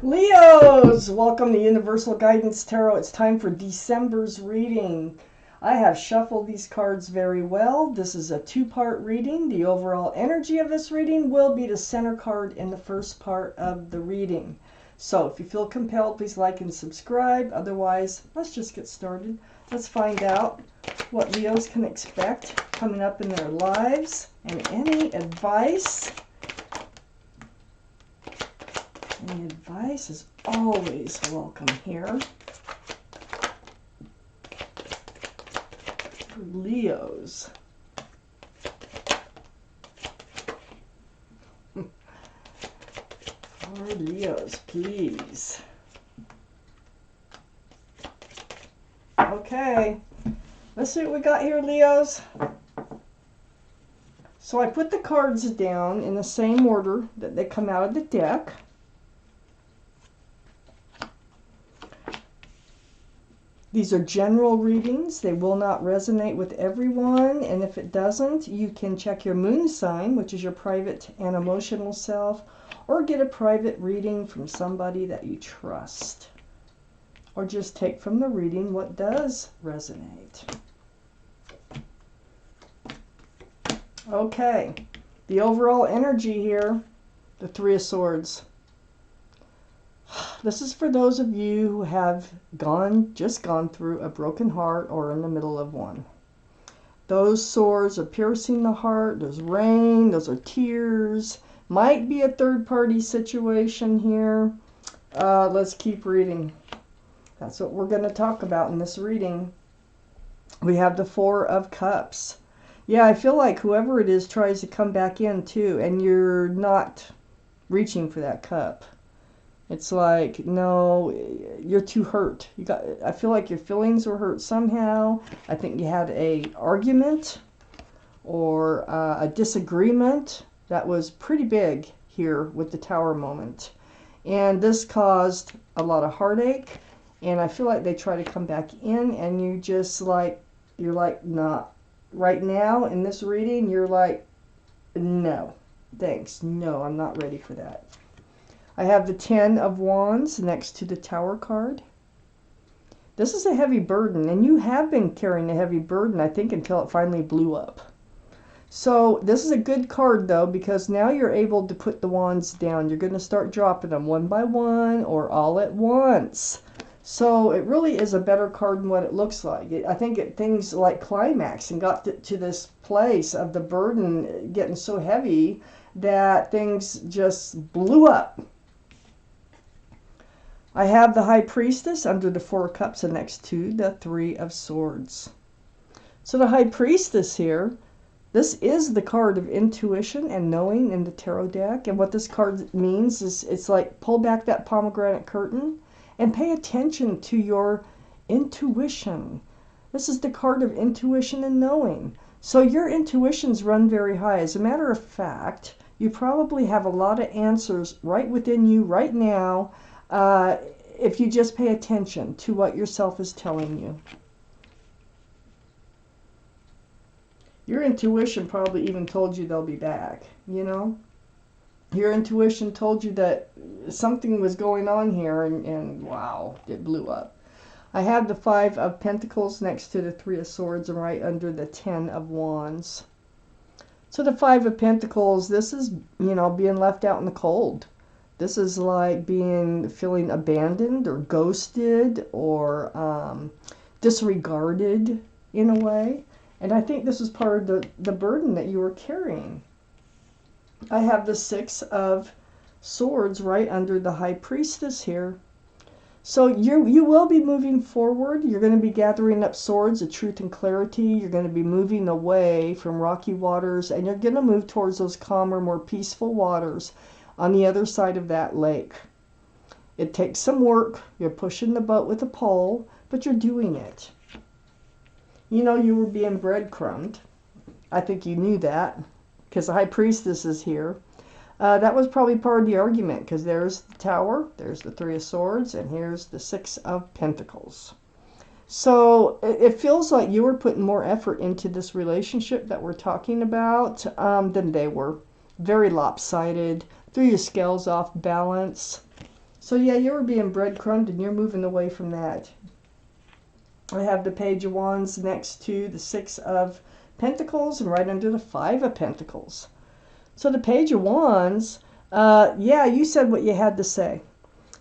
Leos, welcome to Universal Guidance Tarot. It's time for December's reading. I have shuffled these cards very well. This is a two-part reading. The overall energy of this reading will be the center card in the first part of the reading. So if you feel compelled, please like and subscribe. Otherwise, let's just get started. Let's find out what Leos can expect coming up in their lives and any advice. Any advice is always welcome here for Leos. For Leos, please. Okay, let's see what we got here, Leos. So I put the cards down in the same order that they come out of the deck. These are general readings. They will not resonate with everyone, and if it doesn't, you can check your moon sign, which is your private and emotional self, or get a private reading from somebody that you trust. Or just take from the reading what does resonate. Okay, the overall energy here, the Three of Swords. This is for those of you who have just gone through a broken heart or in the middle of one. Those swords are piercing the heart. There's rain. Those are tears. Might be a third-party situation here. Let's keep reading. That's what we're going to talk about in this reading. We have the Four of Cups. Yeah, I feel like whoever it is tries to come back in too, and you're not reaching for that cup. It's like, no, you're too hurt. I feel like your feelings were hurt somehow. I think you had an argument or a disagreement that was pretty big here with the Tower moment. And this caused a lot of heartache. And I feel like they try to come back in and you're like, nah. Right now in this reading, you're like, no, thanks. No, I'm not ready for that. I have the Ten of Wands next to the Tower card. This is a heavy burden, and you have been carrying a heavy burden, I think, until it finally blew up. So this is a good card, though, because now you're able to put the wands down. You're going to start dropping them one by one or all at once. So it really is a better card than what it looks like. I think things like climax and got to this place of the burden getting so heavy that things just blew up. I have the High Priestess under the Four of Cups and next to the Three of Swords. So the High Priestess here, this is the card of intuition and knowing in the tarot deck. And what this card means is it's like pull back that pomegranate curtain and pay attention to your intuition. This is the card of intuition and knowing. So your intuitions run very high. As a matter of fact, you probably have a lot of answers right within you right now. If you just pay attention to what yourself is telling you. Your intuition probably even told you they'll be back, you know? Your intuition told you that something was going on here and wow, it blew up. I have the Five of Pentacles next to the Three of Swords and right under the Ten of Wands. So the Five of Pentacles, this is, being left out in the cold. This is like feeling abandoned or ghosted or disregarded in a way. And I think this is part of the burden that you were carrying. I have the Six of Swords right under the High Priestess here. So you will be moving forward. You're going to be gathering up swords of truth and clarity. You're going to be moving away from rocky waters, and you're going to move towards those calmer, more peaceful waters on the other side of that lake. It takes some work. You're pushing the boat with a pole, but you're doing it. You were being breadcrumbed. I think you knew that because the High Priestess is here. That was probably part of the argument because there's the Tower, there's the Three of Swords, and here's the Six of Pentacles. So it feels like you were putting more effort into this relationship that we're talking about than they were. Very lopsided, threw your scales off balance. So yeah, you were being breadcrumbed and you're moving away from that. I have the Page of Wands next to the Six of Pentacles and right under the Five of Pentacles. So the Page of Wands, yeah, you said what you had to say.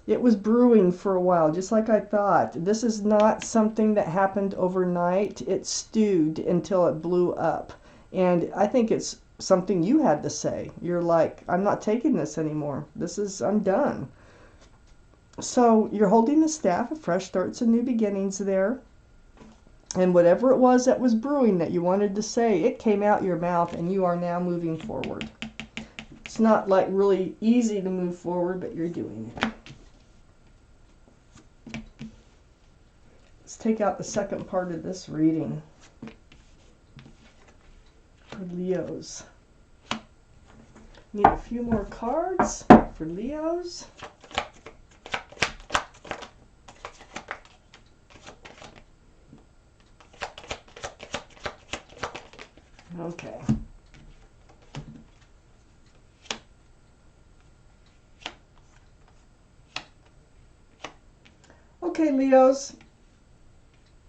It was brewing for a while, just like I thought. This is not something that happened overnight. It stewed until it blew up. And I think it's something you had to say. You're like, I'm not taking this anymore. I'm done. So you're holding the staff of fresh starts and new beginnings there. And whatever it was that was brewing that you wanted to say, it came out your mouth and you are now moving forward. It's not like really easy to move forward, but you're doing it. Let's take out the second part of this reading for Leos. Need a few more cards for Leos. Okay. Okay, Leos.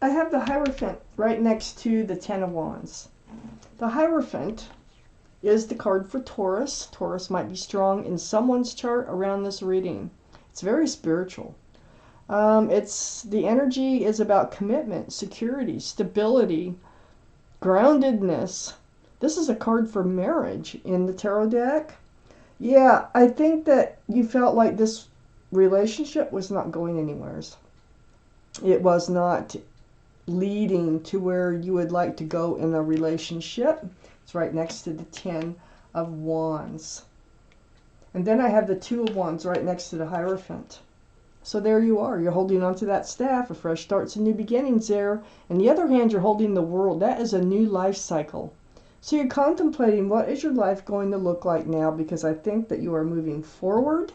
I have the Hierophant right next to the Ten of Wands. The Hierophant is the card for Taurus. Taurus might be strong in someone's chart around this reading. It's very spiritual. The energy is about commitment, security, stability, groundedness. This is a card for marriage in the tarot deck. Yeah, I think that you felt like this relationship was not going anywhere. It was not leading to where you would like to go in a relationship. It's right next to the Ten of Wands. And then I have the Two of Wands right next to the Hierophant. So there you are. You're holding onto that staff of fresh starts and new beginnings there. And the other hand, you're holding the World. That is a new life cycle. So you're contemplating what is your life going to look like now, because I think that you are moving forward.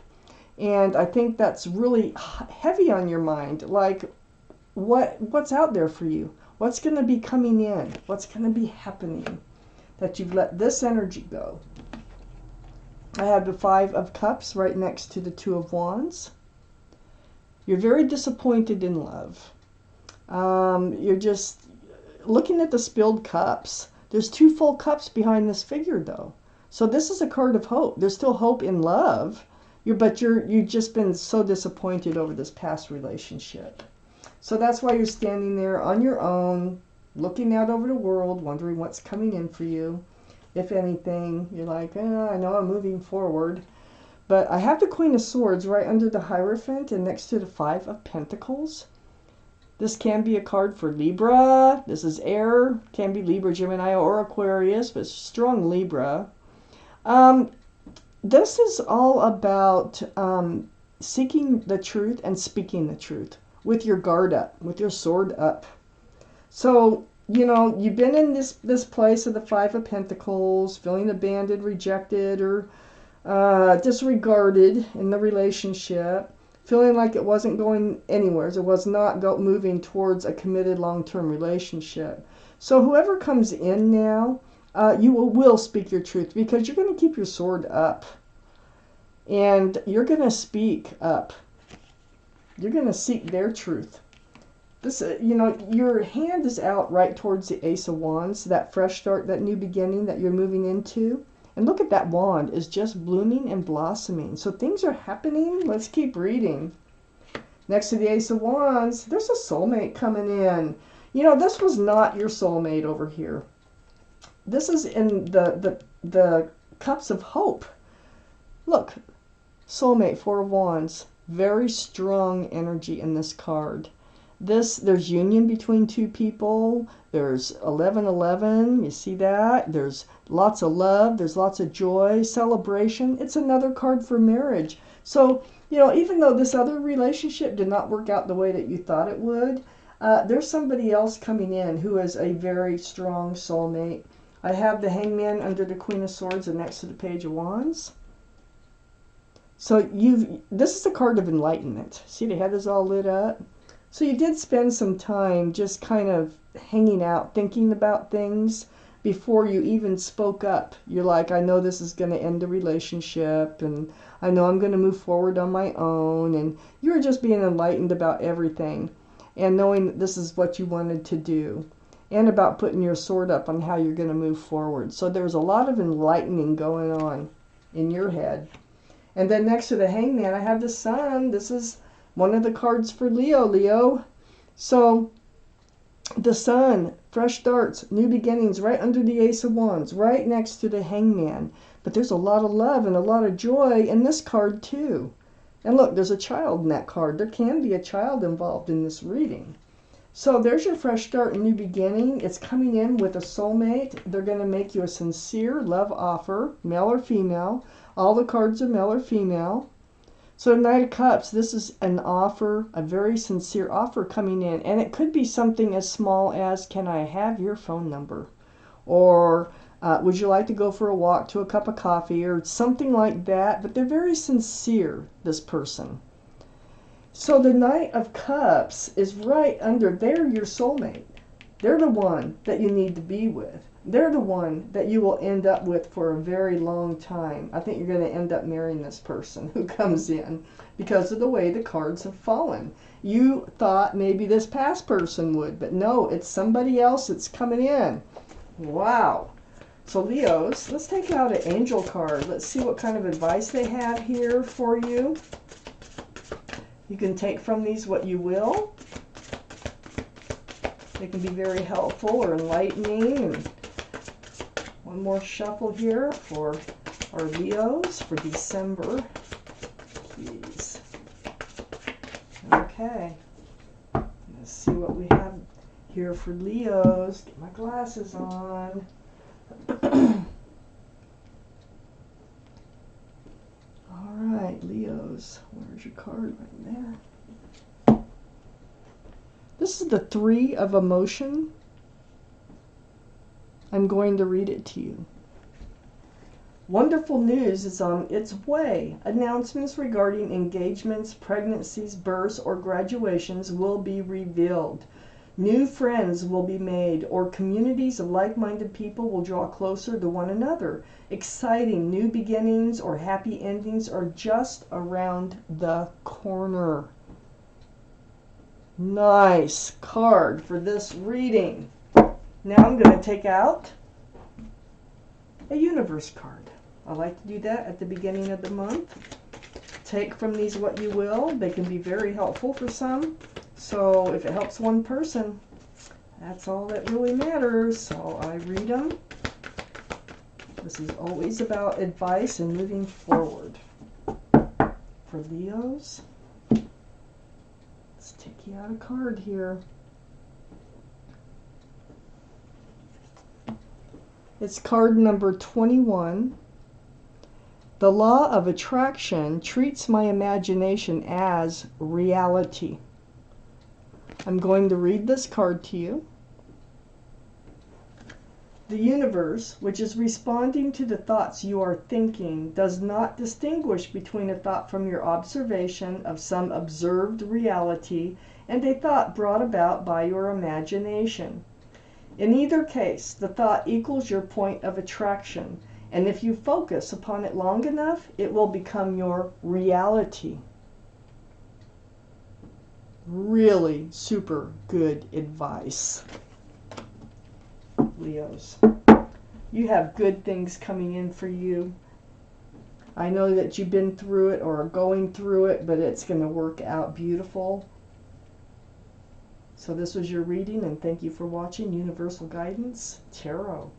And I think that's really heavy on your mind. Like, what's out there for you? What's going to be coming in? What's going to be happening? That you've let this energy go. I have the Five of Cups right next to the Two of Wands. You're very disappointed in love. You're just looking at the spilled cups. There's two full cups behind this figure, though. So this is a card of hope. There's still hope in love. You've just been so disappointed over this past relationship. So that's why you're standing there on your own, looking out over the world, wondering what's coming in for you. If anything, you're like, I know I'm moving forward. But I have the Queen of Swords right under the Hierophant and next to the Five of Pentacles. This can be a card for Libra. This is air. Can be Libra, Gemini, or Aquarius, but strong Libra. This is all about seeking the truth and speaking the truth with your guard up, with your sword up. So, you've been in this place of the Five of Pentacles, feeling abandoned, rejected, or disregarded in the relationship, feeling like it wasn't going anywhere. It was not moving towards a committed long-term relationship. So whoever comes in now, you will speak your truth, because you're going to keep your sword up. And you're going to speak up. You're going to seek their truth. This, your hand is out right towards the Ace of Wands, that fresh start, that new beginning that you're moving into. And look at that wand is just blooming and blossoming. So things are happening. Let's keep reading. Next to the Ace of Wands, there's a soulmate coming in. This was not your soulmate over here. This is in the Cups of Hope. Look, soulmate, Four of Wands. Very strong energy in this card. There's union between two people. There's 1111. You see that? There's lots of love. There's lots of joy, celebration. It's another card for marriage. So, even though this other relationship did not work out the way that you thought it would, there's somebody else coming in who is a very strong soulmate. I have the Hangman under the Queen of Swords and next to the Page of Wands. So this is a card of enlightenment. See, the head is all lit up. So you did spend some time just kind of hanging out, thinking about things, before you even spoke up. You're like, I know this is going to end the relationship, and I know I'm going to move forward on my own. And you're just being enlightened about everything and knowing that this is what you wanted to do, and about putting your sword up on how you're going to move forward. So there's a lot of enlightening going on in your head. And then next to the Hangman, I have the Sun. This is one of the cards for Leo. So the Sun, fresh starts, new beginnings, right under the Ace of Wands, right next to the Hangman. But there's a lot of love and a lot of joy in this card too. And look, there's a child in that card. There can be a child involved in this reading. So there's your fresh start and new beginning. It's coming in with a soulmate. They're going to make you a sincere love offer, male or female. All the cards are male or female. So Knight of Cups, this is an offer, a very sincere offer coming in. And it could be something as small as, can I have your phone number? Or would you like to go for a walk to a cup of coffee? Or something like that. But they're very sincere, this person. So the Knight of Cups is right under, they're your soulmate. They're the one that you need to be with. They're the one that you will end up with for a very long time. I think you're going to end up marrying this person who comes in because of the way the cards have fallen. You thought maybe this past person would, but no, it's somebody else that's coming in. Wow. So Leos, let's take out an angel card. Let's see what kind of advice they have here for you. You can take from these what you will. They can be very helpful or enlightening. And one more shuffle here for our Leos for December, please. Okay. Let's see what we have here for Leos. Get my glasses on. All right, Leos. Where's your card? Right there. This is the Three of Emotion. I'm going to read it to you. Wonderful news is on its way. Announcements regarding engagements, pregnancies, births, or graduations will be revealed. New friends will be made, or communities of like-minded people will draw closer to one another. Exciting new beginnings or happy endings are just around the corner. Nice card for this reading. Now I'm going to take out a universe card. I like to do that at the beginning of the month. Take from these what you will. They can be very helpful for some. So if it helps one person, that's all that really matters. So I read them. This is always about advice and moving forward. For Leos, let's take you out a card here. It's card number 21. The law of attraction treats my imagination as reality. I'm going to read this card to you. The universe, which is responding to the thoughts you are thinking, does not distinguish between a thought from your observation of some observed reality and a thought brought about by your imagination. In either case, the thought equals your point of attraction, and if you focus upon it long enough, it will become your reality. Really super good advice, Leos. You have good things coming in for you. I know that you've been through it or are going through it, but it's going to work out beautiful. So this was your reading, and thank you for watching Universal Guidance Tarot.